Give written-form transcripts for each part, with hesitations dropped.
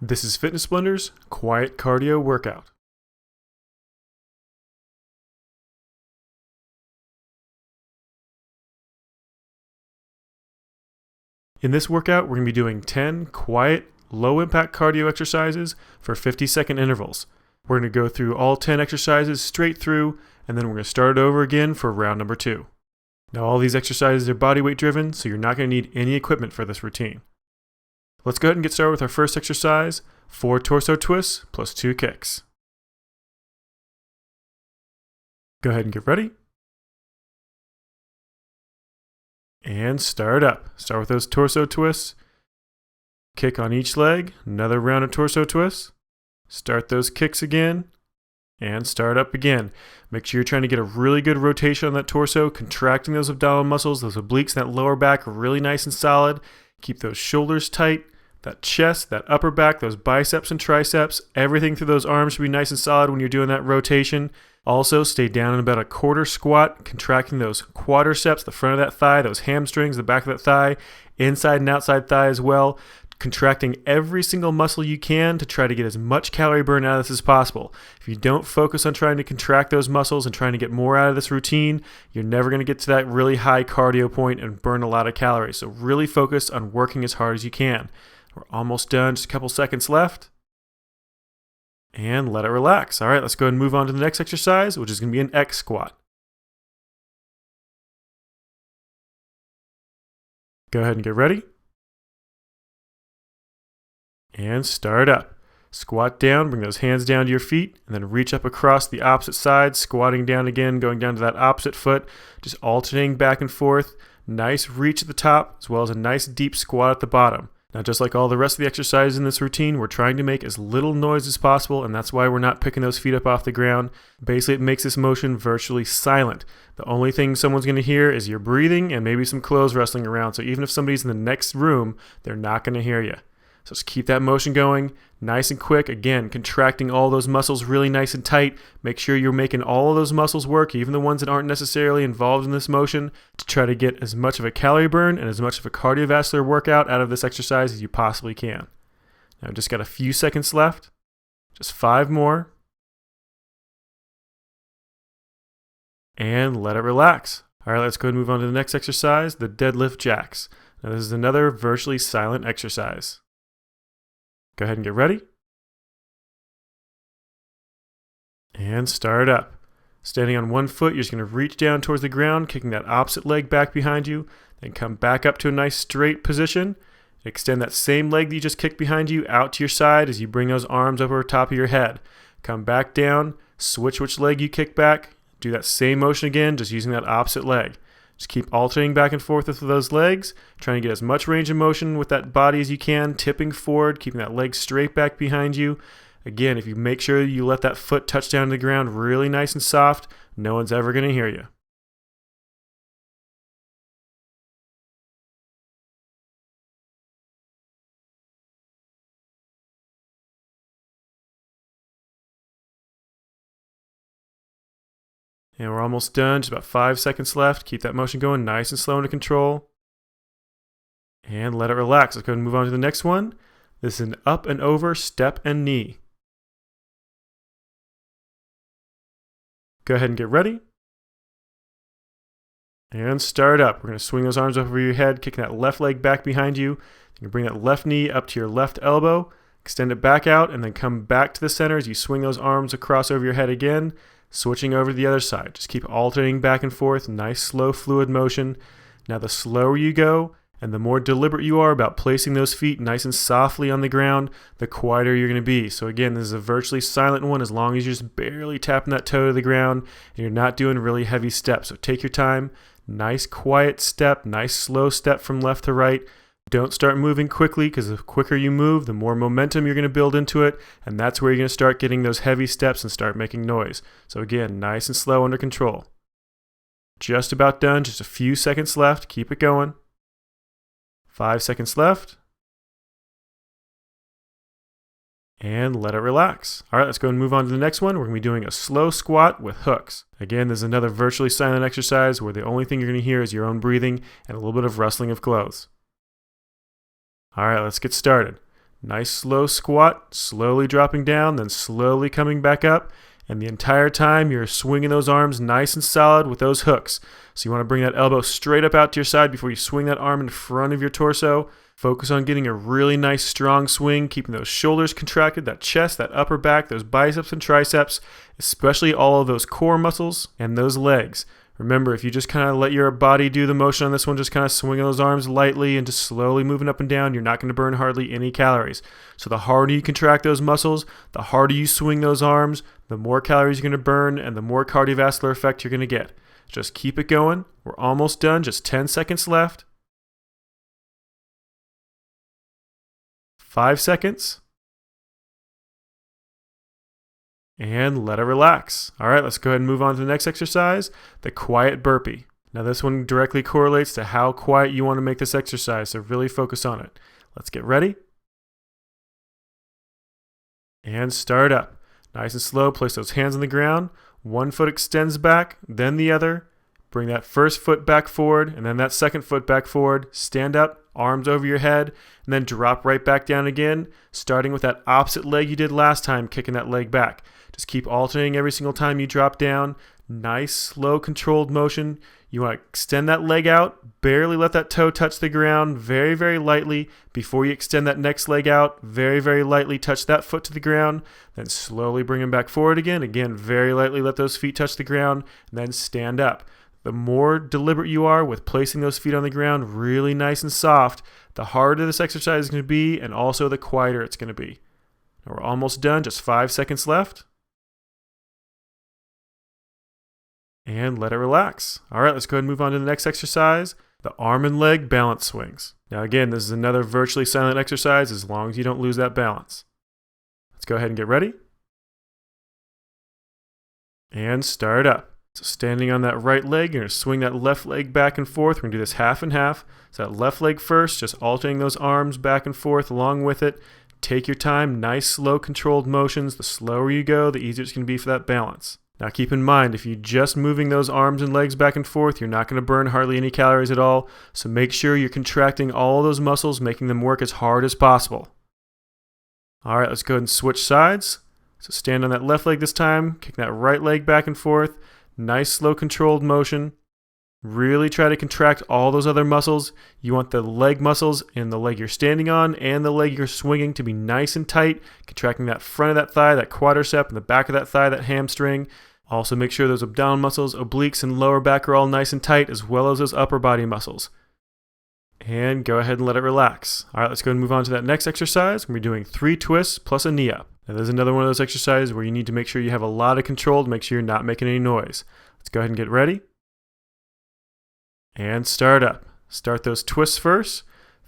This is Fitness Blender's Quiet Cardio Workout. In this workout, we're going to be doing 10 quiet, low-impact cardio exercises for 50-second intervals. We're going to go through all 10 exercises straight through, and then we're going to start it over again for round number 2. Now, all these exercises are body weight driven, so you're not going to need any equipment for this routine. Let's go ahead and get started with our first exercise, 4 torso twists plus 2 kicks. Go ahead and get ready. And start up. Start with those torso twists. Kick on each leg. Another round of torso twists. Start those kicks again. And start up again. Make sure you're trying to get a really good rotation on that torso, contracting those abdominal muscles, those obliques, and that lower back really nice and solid. Keep those shoulders tight, that chest, that upper back, those biceps and triceps. Everything through those arms should be nice and solid when you're doing that rotation. Also, stay down in about a quarter squat, contracting those quadriceps, the front of that thigh, those hamstrings, the back of that thigh, inside and outside thigh as well. Contracting every single muscle you can to try to get as much calorie burn out of this as possible. If you don't focus on trying to contract those muscles and trying to get more out of this routine, you're never going to get to that really high cardio point and burn a lot of calories. So really focus on working as hard as you can. We're almost done, just a couple seconds left. And let it relax. All right, let's go ahead and move on to the next exercise, which is going to be an X squat. Go ahead and get ready. And start up. Squat down, bring those hands down to your feet, and then reach up across the opposite side, squatting down again, going down to that opposite foot, just alternating back and forth. Nice reach at the top, as well as a nice deep squat at the bottom. Now, just like all the rest of the exercises in this routine, we're trying to make as little noise as possible, and that's why we're not picking those feet up off the ground. Basically, it makes this motion virtually silent. The only thing someone's going to hear is your breathing and maybe some clothes rustling around. So even if somebody's in the next room, they're not going to hear you. So just keep that motion going, nice and quick. Again, contracting all those muscles really nice and tight. Make sure you're making all of those muscles work, even the ones that aren't necessarily involved in this motion, to try to get as much of a calorie burn and as much of a cardiovascular workout out of this exercise as you possibly can. Now, just got a few seconds left. Just 5 more. And let it relax. All right, let's go ahead and move on to the next exercise, the Deadlift Jacks. Now, this is another virtually silent exercise. Go ahead and get ready. And start up. Standing on one foot, you're just going to reach down towards the ground, kicking that opposite leg back behind you. Then come back up to a nice straight position. Extend that same leg that you just kicked behind you out to your side as you bring those arms up over top of your head. Come back down, switch which leg you kick back. Do that same motion again, just using that opposite leg. Just keep alternating back and forth with those legs, trying to get as much range of motion with that body as you can, tipping forward, keeping that leg straight back behind you. Again, if you make sure you let that foot touch down to the ground really nice and soft, no one's ever going to hear you. And we're almost done, just about 5 seconds left. Keep that motion going nice and slow under control. And let it relax. Let's go ahead and move on to the next one. This is an up and over step and knee. Go ahead and get ready. And start up. We're going to swing those arms over your head, kicking that left leg back behind you. You can bring that left knee up to your left elbow, extend it back out, and then come back to the center as you swing those arms across over your head again. Switching over to the other side. Just keep alternating back and forth. Nice, slow, fluid motion. Now, the slower you go and the more deliberate you are about placing those feet nice and softly on the ground, the quieter you're going to be. So again, this is a virtually silent one as long as you're just barely tapping that toe to the ground and you're not doing really heavy steps. So take your time. Nice, quiet step. Nice, slow step from left to right. Don't start moving quickly, because the quicker you move, the more momentum you're going to build into it, and that's where you're going to start getting those heavy steps and start making noise. So again, nice and slow under control. Just about done, just a few seconds left. Keep it going. 5 seconds left. And let it relax. All right, let's go and move on to the next one. We're going to be doing a slow squat with hooks. Again, this is another virtually silent exercise where the only thing you're going to hear is your own breathing and a little bit of rustling of clothes. All right, let's get started. Nice slow squat, slowly dropping down, then slowly coming back up. And the entire time you're swinging those arms nice and solid with those hooks. So you want to bring that elbow straight up out to your side before you swing that arm in front of your torso. Focus on getting a really nice strong swing, keeping those shoulders contracted, that chest, that upper back, those biceps and triceps, especially all of those core muscles and those legs. Remember, if you just kind of let your body do the motion on this one, just kind of swinging those arms lightly and just slowly moving up and down, you're not going to burn hardly any calories. So the harder you contract those muscles, the harder you swing those arms, the more calories you're going to burn and the more cardiovascular effect you're going to get. Just keep it going. We're almost done. Just 10 seconds left. 5 seconds. And let it relax. All right, let's go ahead and move on to the next exercise, the quiet burpee. Now this one directly correlates to how quiet you want to make this exercise, so really focus on it. Let's get ready. And start up. Nice and slow, place those hands on the ground. One foot extends back, then the other. Bring that first foot back forward, and then that second foot back forward. Stand up, arms over your head, and then drop right back down again, starting with that opposite leg you did last time, kicking that leg back. Just keep alternating every single time you drop down. Nice, slow, controlled motion. You want to extend that leg out, barely let that toe touch the ground, very, very lightly. Before you extend that next leg out, very, very lightly touch that foot to the ground, then slowly bring them back forward again. Again, very lightly let those feet touch the ground, and then stand up. The more deliberate you are with placing those feet on the ground really nice and soft, the harder this exercise is going to be and also the quieter it's going to be. Now we're almost done, just 5 seconds left. And let it relax. All right, let's go ahead and move on to the next exercise, the arm and leg balance swings. Now again, this is another virtually silent exercise as long as you don't lose that balance. Let's go ahead and get ready. And start up. So standing on that right leg, you're going to swing that left leg back and forth. We're going to do this half and half. So that left leg first, just alternating those arms back and forth along with it. Take your time, nice, slow, controlled motions. The slower you go, the easier it's going to be for that balance. Now keep in mind, if you're just moving those arms and legs back and forth, you're not going to burn hardly any calories at all. So make sure you're contracting all those muscles, making them work as hard as possible. All right, let's go ahead and switch sides. So stand on that left leg this time, kick that right leg back and forth. Nice, slow, controlled motion. Really try to contract all those other muscles. You want the leg muscles in the leg you're standing on and the leg you're swinging to be nice and tight, contracting that front of that thigh, that quadricep, and the back of that thigh, that hamstring. Also make sure those abdominal muscles, obliques, and lower back are all nice and tight, as well as those upper body muscles. And go ahead and let it relax. All right, let's go and move on to that next exercise. We're going to be doing 3 twists plus a knee up. Now, there's another one of those exercises where you need to make sure you have a lot of control to make sure you're not making any noise. Let's go ahead and get ready. And start up. Start those twists first,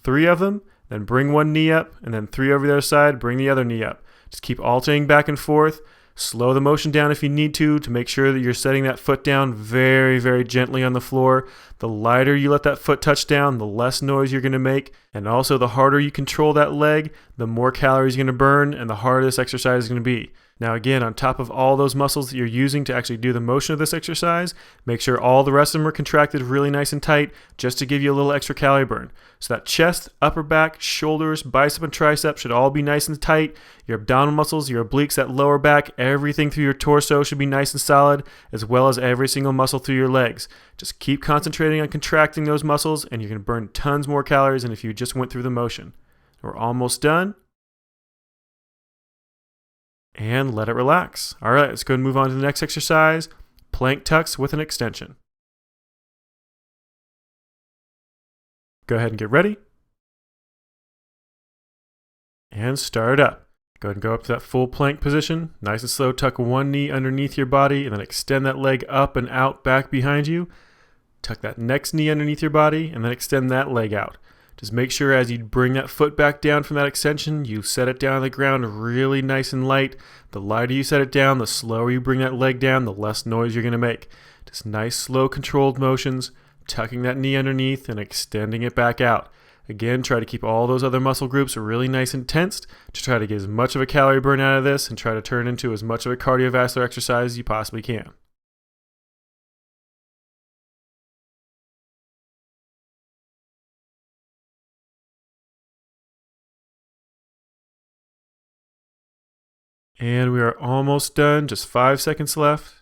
3 of them, then bring one knee up, and then 3 over the other side, bring the other knee up. Just keep alternating back and forth. Slow the motion down if you need to make sure that you're setting that foot down very, very gently on the floor. The lighter you let that foot touch down, the less noise you're going to make. And also, the harder you control that leg, the more calories you're going to burn and the harder this exercise is going to be. Now again, on top of all those muscles that you're using to actually do the motion of this exercise, make sure all the rest of them are contracted really nice and tight just to give you a little extra calorie burn. So that chest, upper back, shoulders, bicep, and tricep should all be nice and tight. Your abdominal muscles, your obliques, that lower back, everything through your torso should be nice and solid, as well as every single muscle through your legs. Just keep concentrating on contracting those muscles and you're going to burn tons more calories than if you just went through the motion. We're almost done. And let it relax. All right, let's go and move on to the next exercise, plank tucks with an extension. Go ahead and get ready. And start up. Go ahead and go up to that full plank position. Nice and slow, tuck one knee underneath your body and then extend that leg up and out back behind you. Tuck that next knee underneath your body and then extend that leg out. Just make sure as you bring that foot back down from that extension, you set it down on the ground really nice and light. The lighter you set it down, the slower you bring that leg down, the less noise you're going to make. Just nice, slow, controlled motions, tucking that knee underneath and extending it back out. Again, try to keep all those other muscle groups really nice and tensed to try to get as much of a calorie burn out of this and try to turn into as much of a cardiovascular exercise as you possibly can. And we are almost done, just 5 seconds left.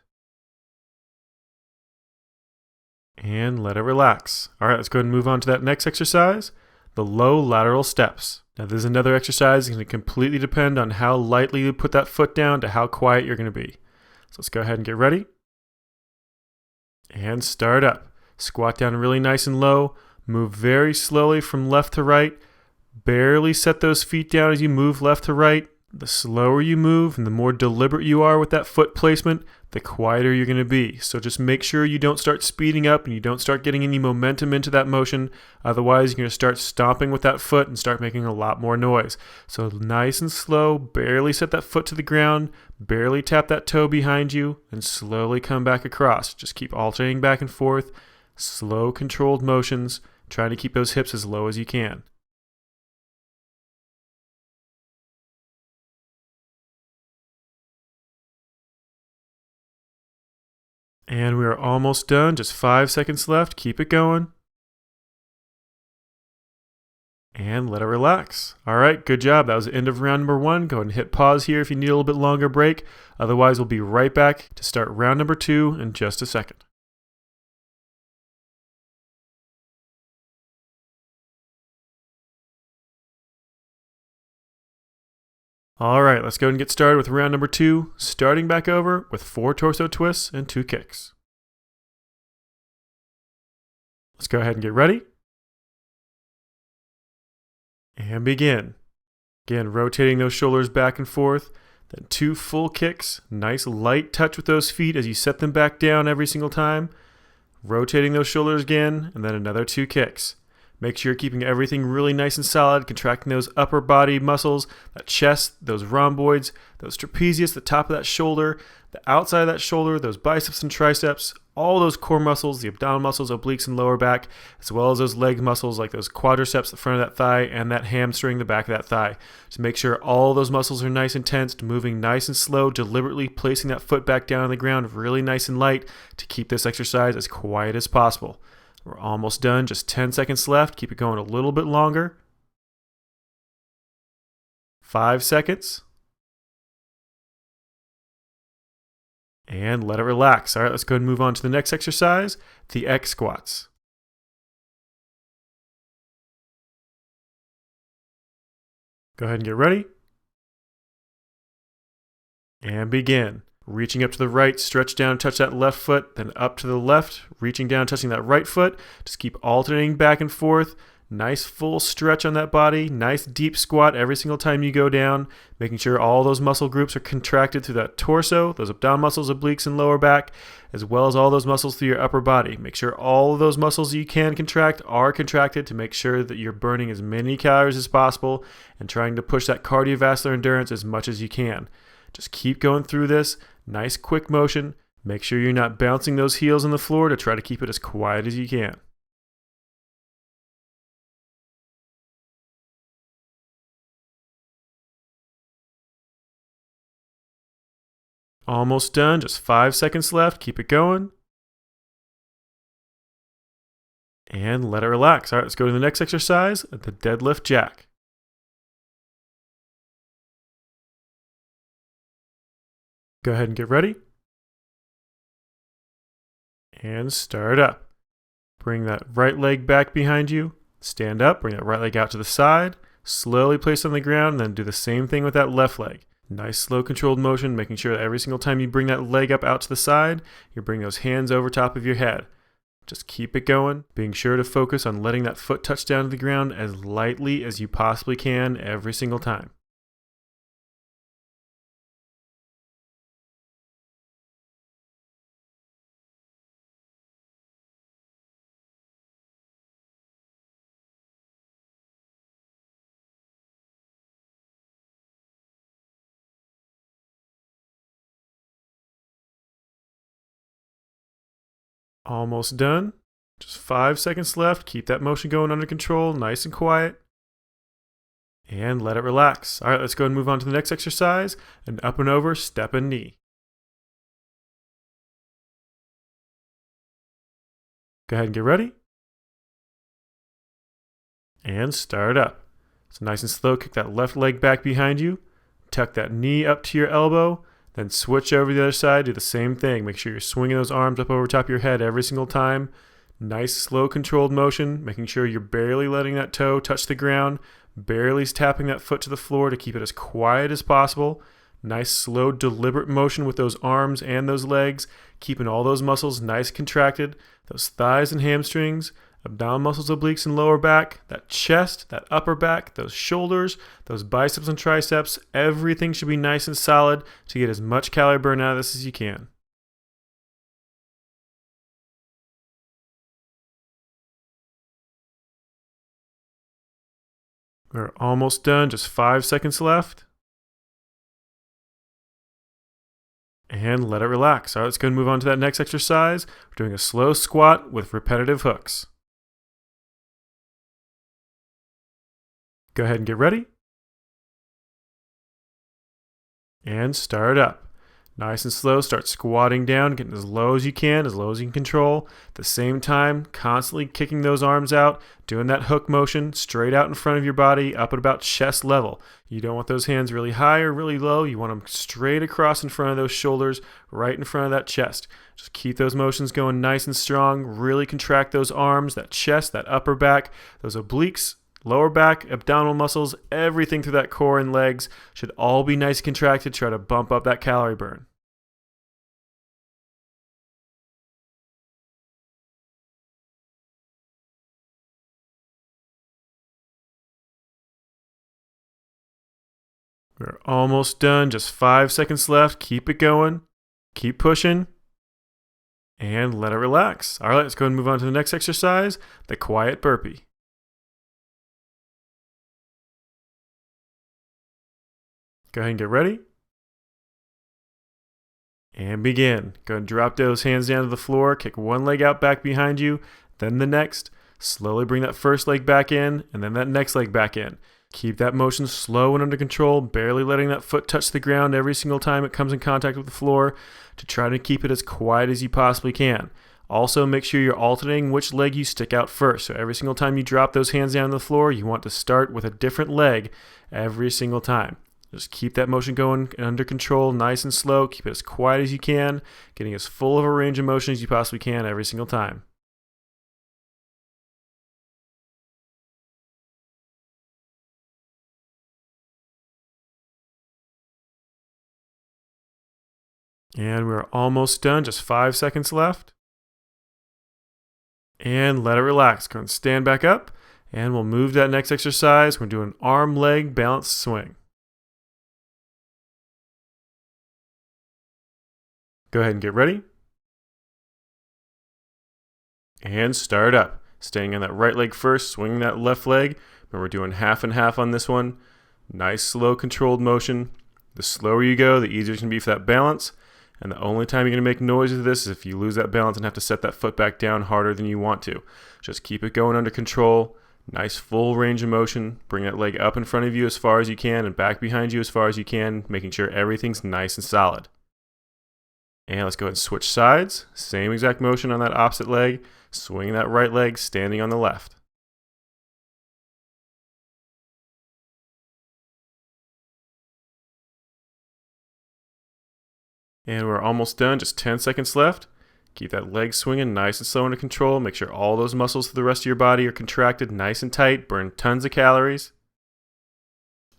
And let it relax. All right, let's go ahead and move on to that next exercise, the low lateral steps. Now this is another exercise. It's going to completely depend on how lightly you put that foot down to how quiet you're going to be. So let's go ahead and get ready. And start up. Squat down really nice and low. Move very slowly from left to right. Barely set those feet down as you move left to right. The slower you move and the more deliberate you are with that foot placement, the quieter you're going to be. So just make sure you don't start speeding up and you don't start getting any momentum into that motion. Otherwise, you're going to start stomping with that foot and start making a lot more noise. So nice and slow, barely set that foot to the ground, barely tap that toe behind you, and slowly come back across. Just keep alternating back and forth, slow controlled motions, trying to keep those hips as low as you can. And we are almost done, just 5 seconds left. Keep it going. And let it relax. All right, good job. That was the end of round number 1. Go ahead and hit pause here if you need a little bit longer break. Otherwise, we'll be right back to start round number 2 in just a second. All right, let's go ahead and get started with round number 2, starting back over with 4 torso twists and 2 kicks. Let's go ahead and get ready. And begin. Again, rotating those shoulders back and forth. Then 2 full kicks. Nice light touch with those feet as you set them back down every single time. Rotating those shoulders again, and then another 2 kicks. Make sure you're keeping everything really nice and solid, contracting those upper body muscles, that chest, those rhomboids, those trapezius, the top of that shoulder, the outside of that shoulder, those biceps and triceps, all those core muscles, the abdominal muscles, obliques, and lower back, as well as those leg muscles like those quadriceps, the front of that thigh, and that hamstring, the back of that thigh. So make sure all those muscles are nice and tensed, moving nice and slow, deliberately placing that foot back down on the ground really nice and light to keep this exercise as quiet as possible. We're almost done, just 10 seconds left. Keep it going a little bit longer. 5 seconds. And let it relax. All right, let's go ahead and move on to the next exercise, the X squats. Go ahead and get ready. And begin. Reaching up to the right, stretch down, touch that left foot, then up to the left, reaching down, touching that right foot. Just keep alternating back and forth. Nice full stretch on that body. Nice deep squat every single time you go down, making sure all those muscle groups are contracted through that torso, those abdominal muscles, obliques, and lower back, as well as all those muscles through your upper body. Make sure all of those muscles you can contract are contracted to make sure that you're burning as many calories as possible and trying to push that cardiovascular endurance as much as you can. Just keep going through this. Nice quick motion. Make sure you're not bouncing those heels on the floor to try to keep it as quiet as you can. Almost done, just 5 seconds left. Keep it going. And let it relax. All right, let's go to the next exercise, the Deadlift Jack. Go ahead and get ready. And start up. Bring that right leg back behind you. Stand up, bring that right leg out to the side. Slowly place it on the ground, and then do the same thing with that left leg. Nice slow controlled motion, making sure that every single time you bring that leg up out to the side, you bring those hands over top of your head. Just keep it going, being sure to focus on letting that foot touch down to the ground as lightly as you possibly can every single time. Almost done. Just 5 seconds left. Keep that motion going under control, nice and quiet. And let it relax. All right, let's go and move on to the next exercise, an up and over step and knee. Go ahead and get ready. And start up. So nice and slow, kick that left leg back behind you. Tuck that knee up to your elbow, then switch over to the other side, do the same thing. Make sure you're swinging those arms up over top of your head every single time. Nice, slow, controlled motion, making sure you're barely letting that toe touch the ground, barely tapping that foot to the floor to keep it as quiet as possible. Nice, slow, deliberate motion with those arms and those legs, keeping all those muscles nice contracted, those thighs and hamstrings, abdominal muscles, obliques, and lower back, that chest, that upper back, those shoulders, those biceps and triceps. Everything should be nice and solid to get as much calorie burn out of this as you can. We're almost done, just 5 seconds left. And let it relax. All right, let's go and move on to that next exercise. We're doing a slow squat with repetitive hooks. Go ahead and get ready. And start up. Nice and slow, start squatting down, getting as low as you can control. At the same time, constantly kicking those arms out, doing that hook motion straight out in front of your body, up at about chest level. You don't want those hands really high or really low. You want them straight across in front of those shoulders, right in front of that chest. Just keep those motions going nice and strong. Really contract those arms, that chest, that upper back, those obliques, lower back, abdominal muscles, everything through that core and legs should all be nice and contracted. Try to bump up that calorie burn. We're almost done, just 5 seconds left. Keep it going, keep pushing, and let it relax. All right, let's go ahead and move on to the next exercise, the quiet burpee. Go ahead and get ready. And begin. Go ahead and drop those hands down to the floor, kick one leg out back behind you, then the next. Slowly bring that first leg back in, and then that next leg back in. Keep that motion slow and under control, barely letting that foot touch the ground every single time it comes in contact with the floor to try to keep it as quiet as you possibly can. Also, make sure you're alternating which leg you stick out first. So every single time you drop those hands down on the floor, you want to start with a different leg every single time. Just keep that motion going under control, nice and slow. Keep it as quiet as you can, getting as full of a range of motion as you possibly can every single time. And we're almost done, just 5 seconds left. And let it relax. Go and stand back up, and we'll move to that next exercise. We're doing arm leg balance swing. Go ahead and get ready. And start up. Staying on that right leg first, swinging that left leg. Remember, we're doing half and half on this one. Nice, slow, controlled motion. The slower you go, the easier it's going to be for that balance. And the only time you're going to make noise with this is if you lose that balance and have to set that foot back down harder than you want to. Just keep it going under control. Nice full range of motion. Bring that leg up in front of you as far as you can and back behind you as far as you can, making sure everything's nice and solid. And let's go ahead and switch sides. Same exact motion on that opposite leg. Swinging that right leg, standing on the left. And we're almost done, just 10 seconds left. Keep that leg swinging nice and slow under control. Make sure all those muscles for the rest of your body are contracted nice and tight. Burn tons of calories.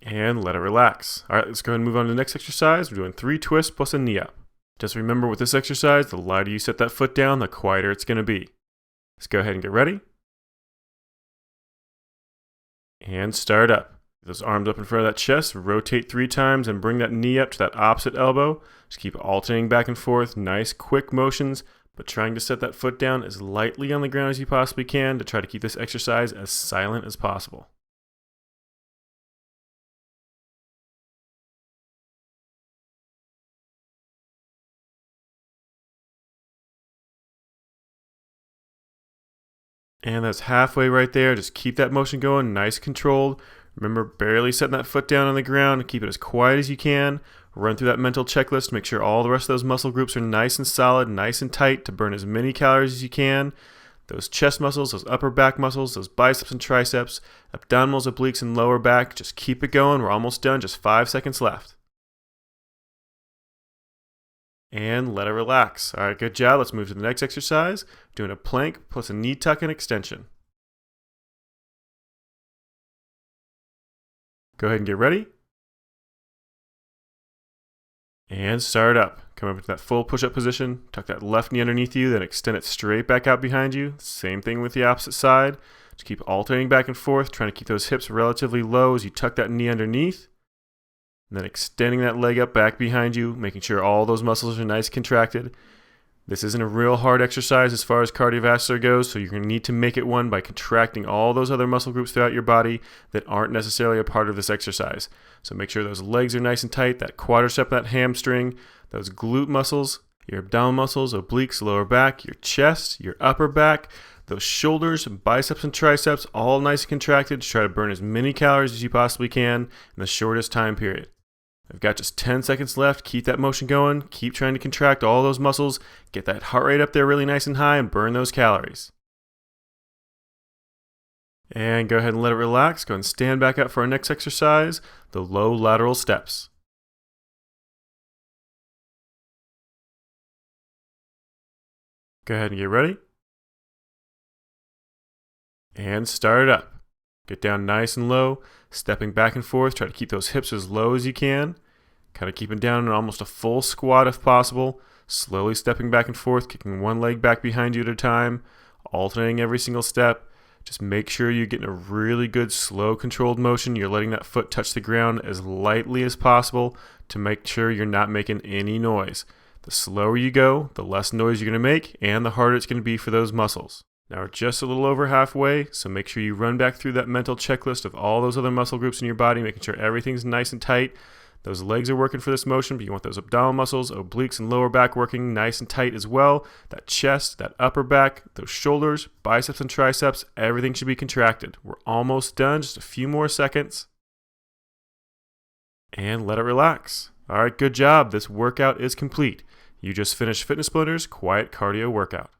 And let it relax. All right, let's go ahead and move on to the next exercise. We're doing 3 twists plus a knee up. Just remember with this exercise, the lighter you set that foot down, the quieter it's going to be. Let's go ahead and get ready. And start up. Those arms up in front of that chest, rotate 3 times and bring that knee up to that opposite elbow. Just keep alternating back and forth, nice quick motions, but trying to set that foot down as lightly on the ground as you possibly can to try to keep this exercise as silent as possible. And that's halfway right there. Just keep that motion going, nice controlled. Remember, barely setting that foot down on the ground. Keep it as quiet as you can. Run through that mental checklist. Make sure all the rest of those muscle groups are nice and solid, nice and tight to burn as many calories as you can. Those chest muscles, those upper back muscles, those biceps and triceps, abdominals, obliques, and lower back. Just keep it going. We're almost done. Just 5 seconds left. and let it relax. All right, good job. Let's move to the next exercise. Doing a plank plus a knee tuck and extension. Go ahead and get ready. And start up. Come up into that full push-up position. Tuck that left knee underneath you, then extend it straight back out behind you. Same thing with the opposite side. Just keep alternating back and forth, trying to keep those hips relatively low as you tuck that knee underneath. And then extending that leg up back behind you, making sure all those muscles are nice and contracted. This isn't a real hard exercise as far as cardiovascular goes, so you're going to need to make it one by contracting all those other muscle groups throughout your body that aren't necessarily a part of this exercise. So make sure those legs are nice and tight, that quadricep, that hamstring, those glute muscles, your abdominal muscles, obliques, lower back, your chest, your upper back, those shoulders, biceps and triceps, all nice and contracted to try to burn as many calories as you possibly can in the shortest time period. I've got just 10 seconds left. Keep that motion going. Keep trying to contract all those muscles. Get that heart rate up there really nice and high and burn those calories. And go ahead and let it relax. Go ahead and stand back up for our next exercise, the low lateral steps. Go ahead and get ready. And start it up. Get down nice and low, stepping back and forth. Try to keep those hips as low as you can. Kind of keeping down in almost a full squat if possible. Slowly stepping back and forth, kicking one leg back behind you at a time, alternating every single step. Just make sure you're getting a really good slow controlled motion. You're letting that foot touch the ground as lightly as possible to make sure you're not making any noise. The slower you go, the less noise you're going to make and the harder it's going to be for those muscles. Now we're just a little over halfway, so make sure you run back through that mental checklist of all those other muscle groups in your body, making sure everything's nice and tight. Those legs are working for this motion, but you want those abdominal muscles, obliques, and lower back working nice and tight as well. That chest, that upper back, those shoulders, biceps and triceps, everything should be contracted. We're almost done, just a few more seconds. And let it relax. All right, good job. This workout is complete. You just finished Fitness Splinter's Quiet Cardio Workout.